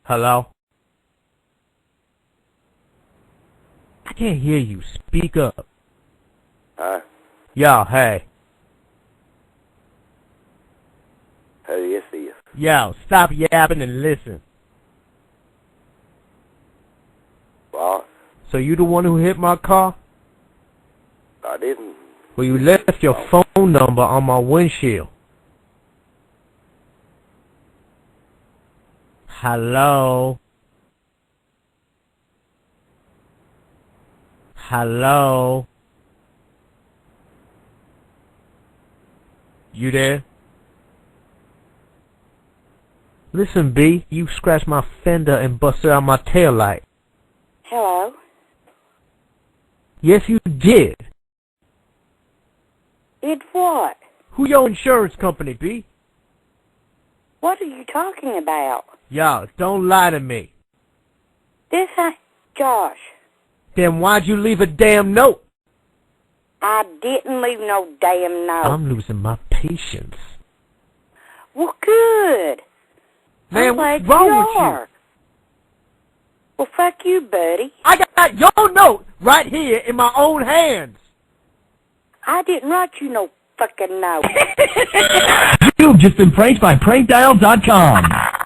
Hello? I can't hear you. Speak up. Huh? Yo, hey. Who is this? Yo, stop yapping and listen. What? So you the one who hit my car? I didn't. Well, you left your phone number on my windshield. Hello? Hello? You there? Listen, B, you scratched my fender and busted out my taillight. Hello? Yes, you did. Did what? Who your insurance company, B? What are you talking about? Yo, don't lie to me. This ain't Josh. Then why'd you leave a damn note? I didn't leave no damn note. I'm losing my patience. Well, good. Man, I'm glad what's wrong you with you? are. Well, fuck you, buddy. I got your note right here in my own hands. I didn't write you no fucking note. You've just been pranked by prankdial.com.